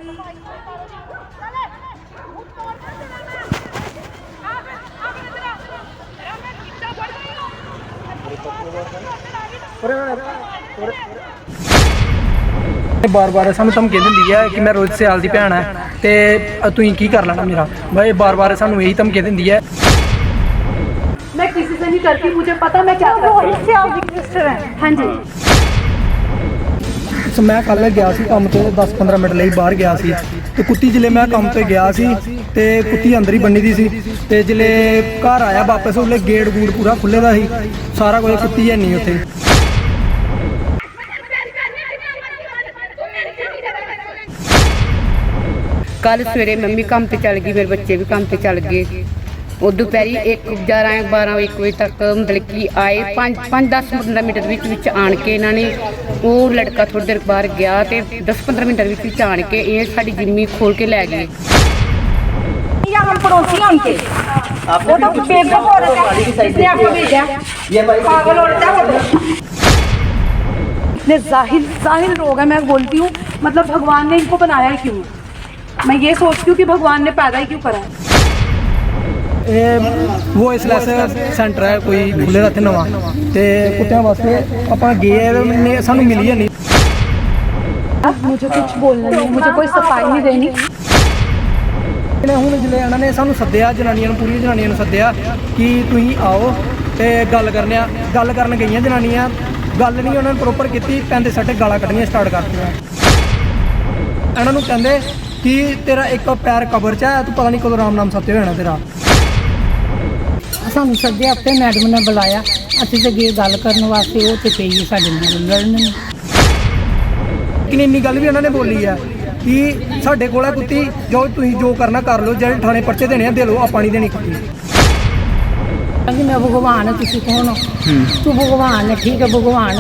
बार बार सानू धमकी दिंदी है कि मैं रोहित सियाल दी भैन है तो तुसीं की कर लेना मेरा भाई बार बार सानू यही धमकी दिंदी है। मैं किसी से नहीं करती, मुझे पता मैं क्या रोहित सियाल दी सिस्टर है। हाँ जी मैं कल गया सी काम ते 10-15 मिनट ਲਈ बाहर गया सी ते कुत्ती जिले मैं काम ते गया सी ते कुत्ती अंदर ही बनी दी सी ते जिले घर आया वापस उसले गेट गूट पूरा खुले दा सी सारा कुछ कुत्ती है नहीं उत्थे। कल सवेरे मम्मी काम पे चल गई, मेरे बच्चे भी काम पे चल गए। और दोपहरी 11-12-1 बजे तक मतलब कि आए 5-10-15 मिनट विच आन के इन्होंने वो लड़का थोड़ी देर बाहर गया तो 10-15 मिनट विच आन के ये साड़ी जिम्मी खोल के लै गए। हम पड़ोसी हैं उनके, वो तो बेवकूफ औरत है जिसने आपको भेजा, पागल औरत है वो। इतने जाहिल लोग हैं, मैं बोलती हूँ मतलब भगवान ने इनको बनाया है क्यों? मैं ये सोचती हूँ कि भगवान ने पैदा ही क्यों करा है। वो इसलिए सेंटर है कोई खुले दा नवा ते कुत्तियां वास्ते ਆਪਾਂ गए ने सानू मिली है नहीं। मुझे कुछ बोलना नहीं, मुझे कोई सफाई नहीं देनी। ਹੁਣ ਜਿਲੇ ਇਹਨਾਂ ਨੇ ਸਾਨੂੰ ਸੱਦਿਆ ਜਨਾਨੀਆਂ ਨੂੰ ਪੂਰੀ ਜਨਾਨੀਆਂ ਨੂੰ ਸੱਦਿਆ ਕਿ ਤੁਸੀਂ ਆਓ ਤੇ ਗੱਲ ਕਰਨੇ ਆ। ਗੱਲ ਕਰਨ ਗਈਆਂ ਜਨਾਨੀਆਂ, ਗੱਲ ਨਹੀਂ ਉਹਨਾਂ ਨੇ ਪ੍ਰੋਪਰ ਕੀਤੀ, ਪੈਂਦੇ ਸੱਟੇ ਗਾਲਾਂ ਕੱਢਣੀਆਂ ਸਟਾਰਟ ਕਰਤੀਆਂ। ਇਹਨਾਂ ਨੂੰ ਕਹਿੰਦੇ ਕਿ ਤੇਰਾ ਇੱਕ ਪੈਰ ਕਬਰ 'ਚ ਹੈ, ਤੂੰ ਪਤਾ ਨਹੀਂ ਕਦੋਂ ਰਾਮ ਨਾਮ ਸੱਤੇ ਹੋਣਾ ਤੇਰਾ। ਸਾਨੂੰ ਸੱਦਿਆ ਆਪੇ ਮੈਡਮ ਨੇ ਬੁਲਾਇਆ, ਅਸੀਂ ਤੇ ਗਏ ਗੱਲ ਕਰਨ ਵਾਸਤੇ, ਉਹ ਤੇ ਪਈ ਸਾਡੇ ਨਾਲ ਲੜਨ। ਲੇਕਿਨ ਇੰਨੀ ਗੱਲ ਵੀ ਇਹਨਾਂ ਨੇ ਬੋਲੀ ਹੈ कि साढ़े कोल कुत्ती जो तुम जो करना कर लो, जो थाने पर्चे देने दे लो, आप नहीं देनी कुत्ती। मैं भगवान है, तुसी कौन हो? तू भगवान है, ठीक है भगवान।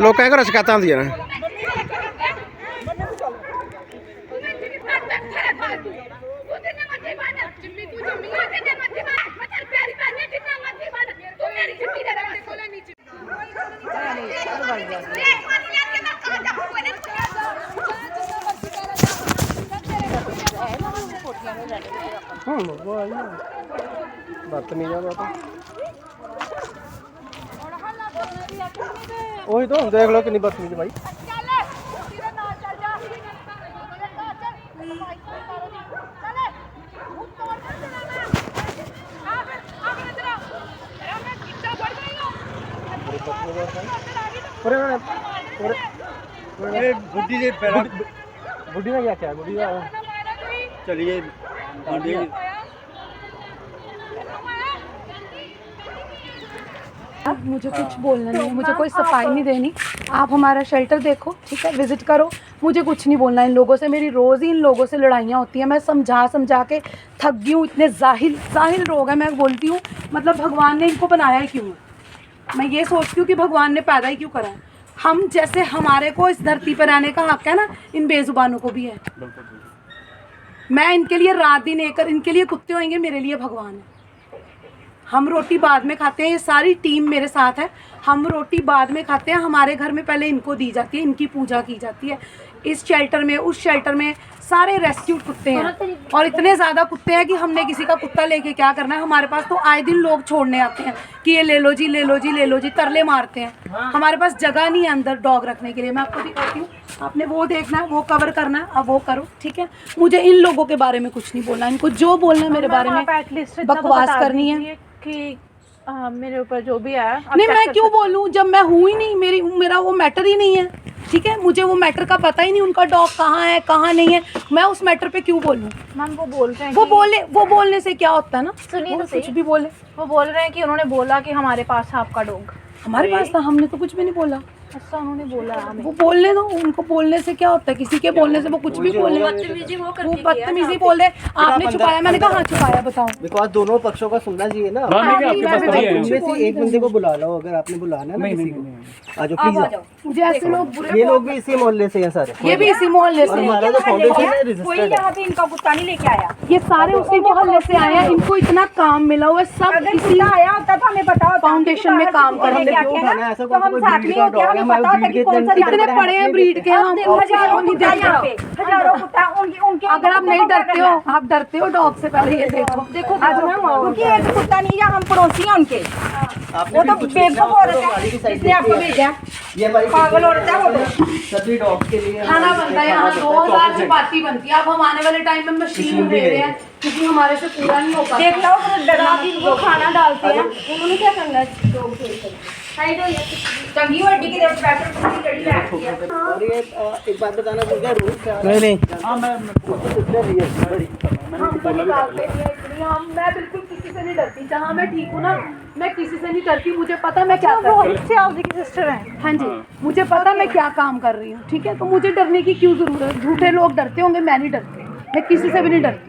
लोगों घर शिकायत आती है ना, वही तो देख लो कितनी बदतमीज भाई। बुढ़ी ने क्या किया? बुढ़ी चलिए मुझे कुछ बोलना नहीं, मुझे कोई सफाई नहीं देनी। आप हमारा शेल्टर देखो, ठीक है, विजिट करो, मुझे कुछ नहीं बोलना इन लोगों से। मेरी रोज़ ही इन लोगों से लड़ाइयाँ होती हैं, मैं समझा के थक गई हूँ। इतने जाहिल लोग हैं, मैं बोलती हूँ मतलब भगवान ने इनको बनाया है क्यों? मैं ये सोचती हूँ कि भगवान ने पैदा ही क्यों करा है। हम जैसे हमारे को इस धरती पर रहने का हक है ना, इन बेजुबानों को भी है। मैं इनके लिए रात दिन एक इनके लिए कुत्ते होंगे, मेरे लिए भगवान है। हम रोटी बाद में खाते हैं, ये सारी टीम मेरे साथ है। हम रोटी बाद में खाते हैं, हमारे घर में पहले इनको दी जाती है, इनकी पूजा की जाती है। इस शेल्टर में, उस शेल्टर में सारे रेस्क्यू कुत्ते हैं और इतने ज़्यादा कुत्ते हैं कि हमने किसी का कुत्ता लेके क्या करना है। हमारे पास तो आए दिन लोग छोड़ने आते हैं कि ये ले लो जी, ले लो जी, ले लो जी, तरले मारते हैं। हमारे पास जगह नहीं है अंदर डॉग रखने के लिए। मैं आपको दिखाती हूँ, आपने वो देखना है, वो कवर करना है, अब वो करो, ठीक है। मुझे इन लोगों के बारे में कुछ नहीं बोलना, इनको जो बोलना है मेरे बारे में बकवास करनी है कि मेरे ऊपर जो भी आया नहीं, मैं क्यों बोलूँ जब मैं हूँ ही नहीं, मेरा वो मैटर ही नहीं है, ठीक है। मुझे वो मैटर का पता ही नहीं, उनका डॉग कहाँ है कहाँ नहीं है, मैं उस मैटर पे क्यों बोलूँ? मैम वो बोल रहे हैं वो बोलने से क्या होता है ना, सुनिए तो कुछ भी बोले। वो बोल रहे हैं कि उन्होंने बोला कि हमारे पास है आपका डॉग। हमारे पास था, हमने तो कुछ भी नहीं बोला। ऐसा उन्होंने बोला हमें। वो बोलने दो, उनको बोलने से क्या होता है, किसी के बोलने से वो कुछ भी बोले, वो बदतमीजी बोल रहे। आपने छुपाया, मैंने कहा हाँ छुपाया, बताओ। बिकॉज दोनों पक्षों का सुनना चाहिए ना। उनमें से एक बंदे को बुला लो, अगर आपने बुलाना है ना किसी को। आ जाओ प्लीज। मुझे ऐसे लोग बुरे, ये लोग भी इसी मोहल्ले से हैं सारे। ये भी इसी मोहल्ले से और हैं। हमारा जो फाउंडेशन है रजिस्टर्ड है। पे इनका कुत्ता नहीं लेके आया। ये सारे उसी मोहल्ले से आए हैं, इनको इतना काम मिला हुआ है, सब इसी आया होता तो हमें पता होता। फाउंडेशन में काम कर रहे हैं। क्यों उठाना है? ऐसा कौन सा कोई साथ ब्रीड में का हो क्या, डॉग है? हमें पता होता कि कौन सा इतने बड़े हैं ब्रीड के, हम हजारों नहीं कुत्ता यहाँ पे, देखते। हजारों कुत्ता उनके अगर आप नहीं डरते हो, आप डरते हो डॉग से, पहले ये देखो। देखो क्योंकि एक कुत्ता नहीं है, हम पड़ोसी हैं उनके। वो तो बेवकूफ औरत है जिसने आपको भेजा। ये हमारी पागल औरत है वो तो। सभी डॉग के लिए खाना बनता है यहाँ 2000 चपाती बनती है। अब हम आने वाले टाइम में मशीन दे रहे हैं क्योंकि हमारे से पूरा नहीं हो पाता। देख लो डरा भी वो खाना डालते हैं। उन्होंने क्या करना है? डॉग को साइड हो या चंगी हड्डी की तरफ बैठकर पूरी लड़ी बैठती है। और ये एक बात बताना भूल गया, रूल क्या है? नहीं हाँ मैं मैं बिल्कुल किसी से नहीं डरती। जहाँ मैं ठीक हूँ ना, मैं किसी से नहीं डरती। मुझे पता मैं क्या कर रही हूँ। सियाल जी की सिस्टर है। हाँ जी, मुझे पता मैं क्या काम कर रही हूँ, ठीक है। तो मुझे डरने की क्यों जरूरत है? झूठे लोग डरते होंगे, मैं नहीं डरती। मैं किसी से भी नहीं डरती।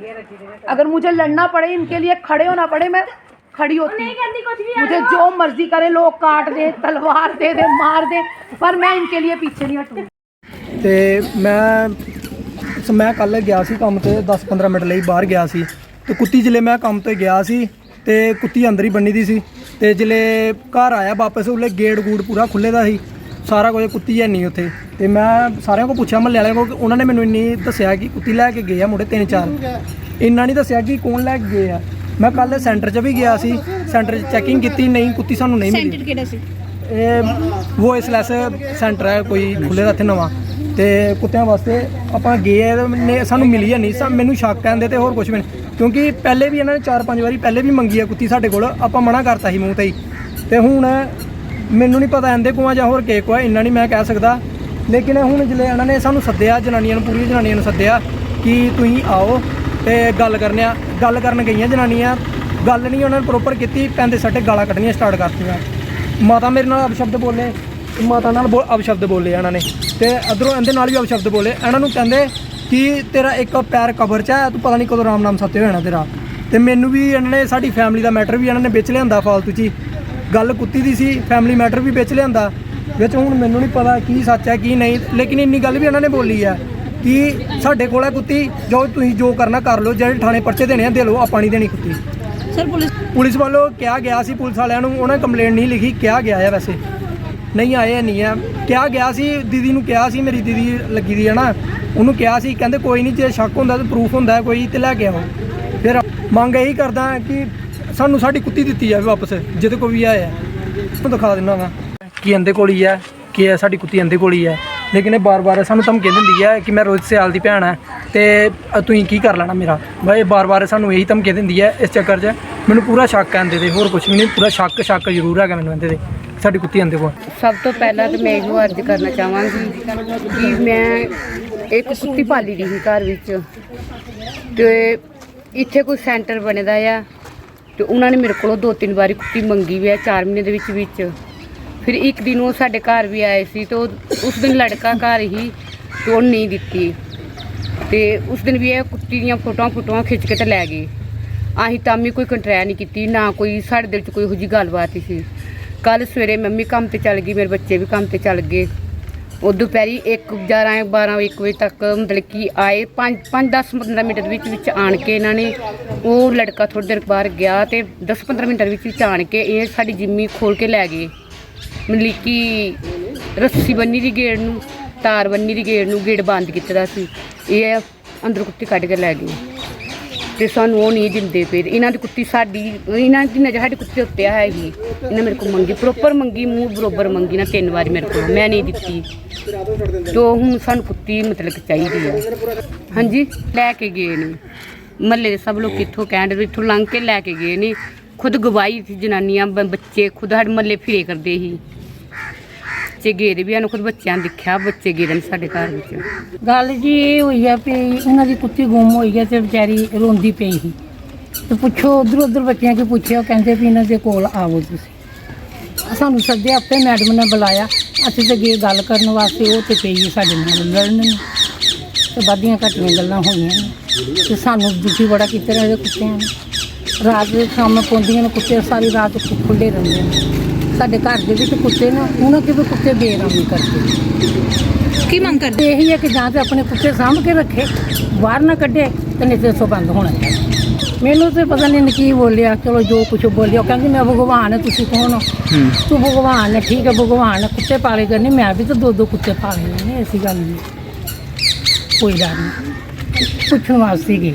अगर मुझे लड़ना पड़े, इनके लिए खड़े होना पड़े, मैं खड़ी होती हूँ। मुझे जो मर्जी करे, लोग काट दे, तलवार दे दे, मार दे, पर मैं इनके लिए पीछे नहीं हटूँगी। ਤੇ ਮੈਂ ਕੱਲ ਗਿਆ ਸੀ ਕੰਮ ਤੇ 10-15 ਮਿੰਟ ਲਈ ਬਾਹਰ ਗਿਆ ਸੀ ਤੇ ਕੁੱਤੀ ਜਿਲੇ ਮੈਂ ਕੰਮ ਤੇ ਗਿਆ ਸੀ ਤੇ ਕੁੱਤੀ ਅੰਦਰ ਹੀ ਬੰਨੀ ਦੀ ਸੀ ਤੇ ਜਿਲੇ ਘਰ ਆਇਆ ਵਾਪਸ ਉਹਲੇ ਗੇਟ ਗੂੜ ਪੂਰਾ ਖੁੱਲੇ ਦਾ ਸੀ ਸਾਰਾ ਕੁਝ। ਕੁੱਤੀ ਹੈ ਨਹੀਂ ਉੱਥੇ ਤੇ ਮੈਂ ਸਾਰਿਆਂ ਕੋਲ ਪੁੱਛਿਆ ਮਹੱਲੇ ਵਾਲਿਆਂ ਕੋਲ, ਉਹਨਾਂ ਨੇ ਮੈਨੂੰ ਇੰਨੀ ਦੱਸਿਆ ਕਿ ਕੁੱਤੀ ਲੈ ਕੇ ਗਏ ਆ ਮੁੰਡੇ 3-4। ਇੰਨਾ ਨਹੀਂ ਦੱਸਿਆ ਕਿ ਕੌਣ ਲੈ ਕੇ ਗਏ ਆ। ਮੈਂ ਕੱਲ ਸੈਂਟਰ 'ਚ ਵੀ ਗਿਆ ਸੀ, ਸੈਂਟਰ 'ਚ ਚੈਕਿੰਗ ਕੀਤੀ, ਨਹੀਂ ਕੁੱਤੀ ਸਾਨੂੰ ਨਹੀਂ ਮਿਲੀ। ਸੈਂਟਰ ਕਿਹੜਾ ਸੀ? ਇਹ ਵੋਇਸਲੈਸ ਸੈਂਟਰ ਹੈ ਕੋਈ ਖੁੱਲੇ ਦਾ ਇੱਥੇ ਨਵਾਂ। ਤੇ ਕੁੱਤਿਆਂ ਵਾਸਤੇ ਆਪਾਂ ਗਏ ਨੇ, ਸਾਨੂੰ ਮਿਲੀ ਨਹੀਂ। ਮੈਨੂੰ ਸ਼ੱਕ ਕਹਿੰਦੇ ਤੇ ਹੋਰ ਕੁਝ ਵੀ ਨਹੀਂ, ਕਿਉਂਕਿ ਪਹਿਲੇ ਵੀ ਇਹਨਾਂ ਨੇ 4-5 ਵਾਰੀ ਪਹਿਲੇ ਵੀ ਮੰਗੀ ਆ ਕੁੱਤੀ ਸਾਡੇ ਕੋਲ, ਆਪਾਂ ਮਨਾ ਕਰਤਾ ਸੀ ਮੂੰਹ ਤੇ ਹੀ। ਤੇ ਹੁਣ ਮੈਨੂੰ ਨਹੀਂ ਪਤਾ ਇਹਦੇ ਕੋਲ ਜਾਂ ਹੋਰ ਕੇ ਕੋਲ, ਇੰਨਾ ਨਹੀਂ ਮੈਂ ਕਹਿ ਸਕਦਾ। ਲੇਕਿਨ ਹੁਣ ਜਿਲੇ ਇਹਨਾਂ ਨੇ ਸਾਨੂੰ ਸੱਦਿਆ, ਜਨਾਨੀਆਂ ਨੂੰ, ਪੂਰੀ ਜਨਾਨੀਆਂ ਨੂੰ ਸੱਦਿਆ ਕਿ ਤੁਸੀਂ ਆਓ ਤੇ ਗੱਲ ਕਰਨ ਗਈਆਂ ਜਨਾਨੀਆਂ। ਗੱਲ ਨਹੀਂ ਉਹਨਾਂ ਨੇ ਪ੍ਰੋਪਰ ਕੀਤੀ, ਪੈਂਦੇ ਸੱਟੇ ਗਾਲਾਂ ਕੱਢਣੀਆਂ ਸਟਾਰਟ ਕਰਤੀਆਂ। ਮਾਤਾ ਮੇਰੇ ਨਾਲ ਅਪਸ਼ਬਦ ਬੋਲੇ, ਮਾਤਾ ਨਾਲ ਅਪਸ਼ਬਦ ਬੋਲੇ ਇਹਨਾਂ ਨੇ, ਤੇ ਅਧਰੋਂ ਇਹਦੇ ਨਾਲ ਵੀ ਅਪਸ਼ਬਦ ਬੋਲੇ। ਇਹਨਾਂ ਨੂੰ ਕਹਿੰਦੇ ਕਿ ਤੇਰਾ ਇੱਕ ਪੈਰ ਕਬਰ 'ਚ ਹੈ, ਤੂੰ ਪਤਾ ਨਹੀਂ ਕਦੋਂ ਰਾਮ ਨਾਮ ਸੱਤੇ ਹੋ ਜਾਣਾ ਤੇਰਾ। ਤੇ ਮੈਨੂੰ ਵੀ ਇਹਨਾਂ ਨੇ, ਸਾਡੀ ਫੈਮਿਲੀ ਦਾ ਮੈਟਰ ਵੀ ਇਹਨਾਂ ਨੇ ਵਿੱਚ ਲਿਆਂਦਾ ਫਾਲਤੂ 'ਚ ਹੀ। ਗੱਲ ਕੁੱਤੀ ਦੀ ਸੀ, ਫੈਮਿਲੀ ਮੈਟਰ ਵੀ ਵਿੱਚ ਲਿਆਂਦਾ ਵਿੱਚ। ਹੁਣ ਮੈਨੂੰ ਨਹੀਂ ਪਤਾ ਕੀ ਸੱਚ ਹੈ ਕੀ ਨਹੀਂ, ਲੇਕਿਨ ਇੰਨੀ ਗੱਲ ਵੀ ਇਹਨਾਂ ਨੇ ਬੋਲੀ ਹੈ ਕਿ ਸਾਡੇ ਕੋਲ ਹੈ ਕੁੱਤੀ, ਜੋ ਤੁਸੀਂ ਜੋ ਕਰਨਾ ਕਰ ਲਓ, ਜਿਹੜੇ ਥਾਣੇ ਪਰਚੇ ਦੇਣੇ ਆ ਦੇ ਲਓ, ਆਪਾਂ ਨਹੀਂ ਦੇਣੀ ਕੁੱਤੀ। ਸਰ ਪੁਲਿਸ ਵੱਲੋਂ ਕਿਹਾ ਗਿਆ ਸੀ, ਪੁਲਿਸ ਵਾਲਿਆਂ ਨੂੰ ਉਹਨਾਂ ਨੇ ਕੰਪਲੇਂਟ ਨਹੀਂ ਲਿਖੀ, ਕਿਹਾ ਗਿਆ ਹੈ ਵੈਸੇ, ਨਹੀਂ ਆਏ ਨਹੀਂ ਆ। ਕਿਹਾ ਗਿਆ ਸੀ, ਦੀਦੀ ਨੂੰ ਕਿਹਾ ਸੀ, ਮੇਰੀ ਦੀਦੀ ਲੱਗੀ ਦੀ ਹੈ ਨਾ, ਉਹਨੂੰ ਕਿਹਾ ਸੀ, ਕਹਿੰਦੇ ਕੋਈ ਨਹੀਂ, ਜੇ ਸ਼ੱਕ ਹੁੰਦਾ ਤਾਂ ਪ੍ਰੂਫ ਹੁੰਦਾ ਹੈ ਕੋਈ ਤੇ ਲੈ ਕੇ ਆਓ। ਫਿਰ ਮੰਗ ਇਹੀ ਕਰਦਾ ਕਿ ਸਾਨੂੰ ਸਾਡੀ ਕੁੱਤੀ ਦਿੱਤੀ ਜਾਵੇ ਵਾਪਸ, ਜਿਹਦੇ ਕੋਲ ਵੀ ਆਇਆ ਉਹ ਦਿਖਾ ਦਿੰਦਾ ਵਾ ਕਿ ਇਹਦੇ ਕੋਲ ਹੀ ਹੈ, ਕਿ ਹੈ ਸਾਡੀ ਕੁੱਤੀ ਇਹਦੇ ਕੋਲ ਹੀ ਹੈ। ਲੇਕਿਨ ਇਹ ਬਾਰ-ਬਾਰ ਸਾਨੂੰ ਧਮਕੀ ਦਿੰਦੀ ਹੈ ਕਿ ਮੈਂ ਰੋਹਿਤ ਸਿਆਲ ਦੀ ਭੈਣ ਹੈ ਤੇ ਤੁਸੀਂ ਕੀ ਕਰ ਲੈਣਾ ਮੇਰਾ। ਬਾਈ ਬਾਰ-ਬਾਰ ਸਾਨੂੰ ਇਹੀ ਧਮਕੀ ਦਿੰਦੀ ਹੈ। ਇਸ ਚੱਕਰ 'ਚ ਮੈਨੂੰ ਪੂਰਾ ਸ਼ੱਕ ਹੈ ਇਹਦੇ 'ਤੇ, ਹੋਰ ਕੁਝ ਵੀ ਨਹੀਂ, ਪੂਰਾ ਸ਼ੱਕ ਜ਼ਰੂਰ ਹੈਗਾ ਮੈਨੂੰ ਇਹਦੇ 'ਤੇ, ਸਾਡੀ ਕੁੱਤੀ ਇਹਦੇ ਕੋਲ। ਸਭ ਤੋਂ ਪਹਿਲਾਂ ਤਾਂ ਮੈਂ ਇਹੋ ਅਰਜ਼ ਕਰਨਾ ਚਾਹਾਂਗੀ ਕਿ ਮੈਂ ਇੱਕ ਕੁੱਤੀ ਪਾਲੀ ਦੀ ਸੀ ਘਰ ਵਿੱਚ, ਤੇ ਇੱਥੇ ਕੋਈ ਸੈਂਟਰ ਬਣਦਾ ਆ, ਤੇ ਉਹਨਾਂ ਨੇ ਮੇਰੇ ਕੋਲੋਂ 2-3 ਵਾਰੀ ਕੁੱਤੀ ਮੰਗੀ ਵੀ ਆ 4 ਮਹੀਨੇ ਦੇ ਵਿੱਚ। ਫਿਰ ਇੱਕ ਦਿਨ ਉਹ ਸਾਡੇ ਘਰ ਵੀ ਆਏ ਸੀ, ਤੇ ਉਸ ਦਿਨ ਲੜਕਾ ਘਰ ਹੀ, ਤੇ ਉਹ ਨਹੀਂ ਦਿੱਤੀ। ਤੇ ਉਸ ਦਿਨ ਵੀ ਇਹ ਕੁੱਤੀ ਦੀਆਂ ਫੋਟੋਆਂ ਖਿੱਚ ਕੇ ਤੇ ਲੈ ਗਏ। ਅਸੀਂ ਤਾਂ ਵੀ ਕੋਈ ਕੰਟਰੈਕਟ ਨਹੀਂ ਕੀਤੀ, ਨਾ ਕੋਈ ਸਾਡੇ ਦਿਲ 'ਚ ਕੋਈ ਇਹੋ ਜਿਹੀ ਗੱਲਬਾਤ ਸੀ। ਕੱਲ ਸਵੇਰੇ ਮੰਮੀ ਕੰਮ ਤੇ ਚੱਲ ਗਈ, ਮੇਰੇ ਬੱਚੇ ਵੀ ਕੰਮ ਤੇ ਚੱਲ ਗਏ। ਉਹ ਦੁਪਹਿਰੀ 11-12-1 ਵਜੇ ਤੱਕ ਮਤਲਬ ਕਿ ਆਏ, 5-10-15 ਮਿੰਟ ਦੇ ਵਿੱਚ ਆਣ ਕੇ ਇਹਨਾਂ ਨੇ, ਉਹ ਲੜਕਾ ਥੋੜ੍ਹੀ ਦੇਰ ਬਾਹਰ ਗਿਆ ਤੇ 10-15 ਮਿੰਟ ਦੇ ਵਿੱਚ ਆਣ ਕੇ ਇਹ ਸਾਡੀ ਜਿੰਮੀ ਖੋਲ ਕੇ ਲੈ ਗਏ। ਮਤਲਬ ਕਿ ਰੱਸੀ ਬੰਨੀ ਦੀ ਗੇਟ ਨੂੰ, ਤਾਰ ਬੰਨੀ ਦੀ ਗੇਟ ਨੂੰ, ਗੇਟ ਬੰਦ ਕੀਤਾ ਦਾ ਸੀ, ਇਹ ਅੰਦਰ ਕੁੱਤੀ ਕੱਢ ਕੇ ਲੈ ਗਏ। ਤੇ ਸਾਨੂੰ ਉਹ ਨਹੀਂ ਦਿੰਦੇ ਪਏ। ਇਹਨਾਂ ਦੀ ਕੁੱਤੀ ਸਾਡੀ, ਇਹਨਾਂ ਦੀ ਨਜ਼ਰ ਸਾਡੀ ਕੁੱਤੀ ਉੱਤੇ ਹੈਗੀ। ਇਹਨਾਂ ਮੇਰੇ ਕੋਲ ਮੰਗੀ, ਪ੍ਰੋਪਰ ਮੰਗੀ, ਮੂੰਹ ਬਰੋਬਰ ਮੰਗੀ ਨਾ 3 ਵਾਰੀ ਮੇਰੇ ਕੋਲ, ਮੈਂ ਨਹੀਂ ਦਿੱਤੀ। ਤੋ ਹੁਣ ਸਾਨੂੰ ਕੁੱਤੀ ਮਤਲਬ ਕਿ ਚਾਹੀਦੀ ਆ। ਹਾਂਜੀ, ਲੈ ਕੇ ਗਏ ਨੇ ਮਹੱਲੇ ਦੇ ਸਭ ਲੋਕ, ਇੱਥੋਂ ਕਹਿਣ ਇੱਥੋਂ ਲੰਘ ਕੇ ਲੈ ਕੇ ਗਏ ਨੇ। ਖੁਦ ਗਵਾਹੀ ਸੀ, ਜਨਾਨੀਆਂ ਬੱਚੇ ਖੁਦ ਸਾਡੇ ਮਹੱਲੇ ਫਿਰੇ ਕਰਦੇ ਸੀ। ਬੱਚੇ ਗਏ ਵੀ ਹਨ, ਖੁਦ ਬੱਚਿਆਂ ਨੇ ਦੇਖਿਆ, ਬੱਚੇ ਗਏ ਨੇ ਸਾਡੇ ਘਰ ਵਿੱਚ। ਗੱਲ ਜੀ ਇਹ ਹੋਈ ਆ ਵੀ ਉਹਨਾਂ ਦੀ ਕੁੱਤੀ ਗੁੰਮ ਹੋਈ ਹੈ ਤੇ ਵਿਚਾਰੀ ਰੋਂਦੀ ਪਈ ਸੀ, ਤੇ ਪੁੱਛੋ ਉਧਰ ਬੱਚਿਆਂ ਕੇ ਪੁੱਛਿਆ, ਉਹ ਕਹਿੰਦੇ ਵੀ ਇਹਨਾਂ ਦੇ ਕੋਲ ਆਵੋ ਤੁਸੀਂ। ਸਾਨੂੰ ਸੱਦਿਆ ਆਪੇ ਮੈਡਮ ਨੇ ਬੁਲਾਇਆ, ਅਸੀਂ ਤੇ ਗਏ ਗੱਲ ਕਰਨ ਵਾਸਤੇ, ਉਹ ਤੇ ਪਈ ਸਾਡੇ ਨਾਲ ਲੜਨ ਨੂੰ ਤੇ ਵਾਧੀਆਂ ਘਟੀਆਂ ਗੱਲਾਂ ਹੋਈਆਂ ਨੇ ਤੇ ਸਾਨੂੰ ਦੁਖੀ ਬੜਾ ਕੀਤੇ ਰਹੇ ਕੁੱਤਿਆਂ ਨੇ। ਰਾਤ ਦੇ ਸ਼ਾਮ ਪੌਂਦੀਆਂ ਨੇ ਕੁੱਤੇ, ਸਾਰੀ ਰਾਤ ਖੁੱਲੇ ਰਹਿੰਦੇ ਨੇ ਸਾਡੇ ਘਰ ਦੇ ਵਿੱਚ ਕੁੱਤੇ ਨੇ, ਉਹਨਾਂ ਕੇ ਵੀ ਕੁੱਤੇ ਬੇਰਾਮੀ ਕਰਦੇ। ਕੀ ਮੰਗ ਕਰਦੇ? ਇਹੀ ਹੈ ਕਿ ਜਾਂ ਤੇ ਆਪਣੇ ਕੁੱਤੇ ਸਾਂਭ ਕੇ ਰੱਖੇ, ਬਾਹਰ ਨਾ ਕੱਢੇ ਤੇ ਨਹੀਂ ਤੇ ਇੱਥੋਂ ਬੰਦ ਹੋਣਾ ਚਾਹੀਦਾ। ਮੈਨੂੰ ਤੇ ਪਤਾ ਨਹੀਂ ਕੀ ਬੋਲਿਆ, ਚਲੋ ਜੋ ਕੁਛ ਬੋਲਿਆ, ਕਹਿੰਦੀ ਮੈਂ ਭਗਵਾਨ ਹੈ, ਤੁਸੀਂ ਕੌਣ ਹੋ? ਤੂੰ ਭਗਵਾਨ ਹੈ, ਠੀਕ ਹੈ ਭਗਵਾਨ ਹੈ, ਕੁੱਤੇ ਪਾਲੇ ਕਰਨੇ, ਮੈਂ ਵੀ ਤਾਂ 2 ਕੁੱਤੇ ਪਾਲੇ ਨੇ, ਐਸੀ ਗੱਲ ਨਹੀਂ, ਕੋਈ ਡਰ ਨਹੀਂ, ਪੁੱਛਣ ਵਾਸਤੇ ਗਈ।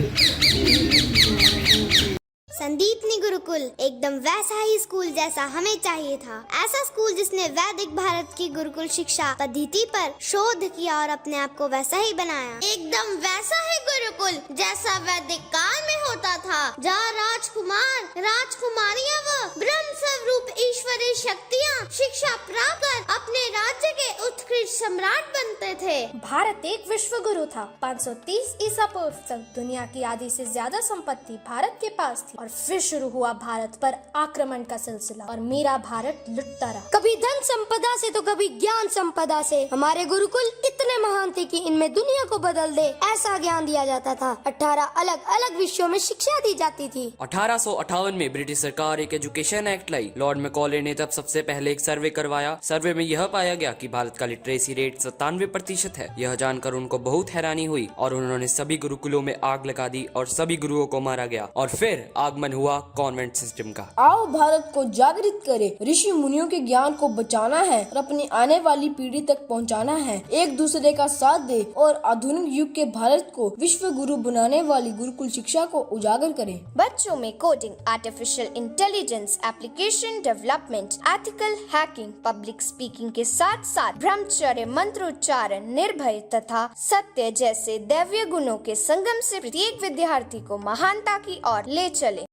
संदीपनी गुरुकुल एकदम वैसा ही स्कूल जैसा हमें चाहिए था। ऐसा स्कूल जिसने वैदिक भारत की गुरुकुल शिक्षा पद्धति पर शोध किया और अपने आप को वैसा ही बनाया। एकदम वैसा ही गुरुकुल जैसा वैदिक काल में होता था, जहाँ राजकुमार राजकुमारियाँ व ब्रह्म स्वरूप ईश्वरीय शक्तियाँ शिक्षा प्राप्त कर अपने राज्य के उत्कृष्ट सम्राट बनते थे। भारत एक विश्व गुरु था। 530 ईसा पूर्व तक दुनिया की आधी से ज्यादा संपत्ति भारत के पास थी और फिर शुरू हुआ भारत पर आक्रमण का सिलसिला और मेरा भारत लुटता रहा। कभी धन संपदा से तो कभी ज्ञान संपदा से। हमारे गुरुकुल इतने महान थे कि इनमें दुनिया को बदल दे ऐसा ज्ञान दिया जाता था। 18 अलग अलग विषयों में शिक्षा दी जाती थी। 1858 में ब्रिटिश सरकार एक एजुकेशन एक्ट लाई। लॉर्ड मैकॉले ने तब सबसे पहले एक सर्वे करवाया। सर्वे में यह पाया गया कि भारत का लिटरेसी रेट 97% है। यह जानकर उनको बहुत हैरानी हुई और उन्होंने सभी गुरुकुलों में आग लगा दी और सभी गुरुओं को मारा गया और फिर आगमन हुआ कॉन्वेंट सिस्टम का। आओ भारत को जागृत करें, ऋषि मुनियों के ज्ञान को बचाना है और अपनी आने वाली पीढ़ी तक पहुंचाना है। एक दूसरे का साथ दे और आधुनिक युग के भारत को विश्व गुरु बनाने वाली गुरुकुल शिक्षा को उजागर करें। बच्चों में coding, artificial intelligence, application development, ethical hacking, public speaking के साथ साथ ब्रह्मचर्य, मंत्रोच्चारण, निर्भय तथा सत्य जैसे दैवीय गुणों के संगम से प्रत्येक विद्यार्थी को महानता की ओर ले चले।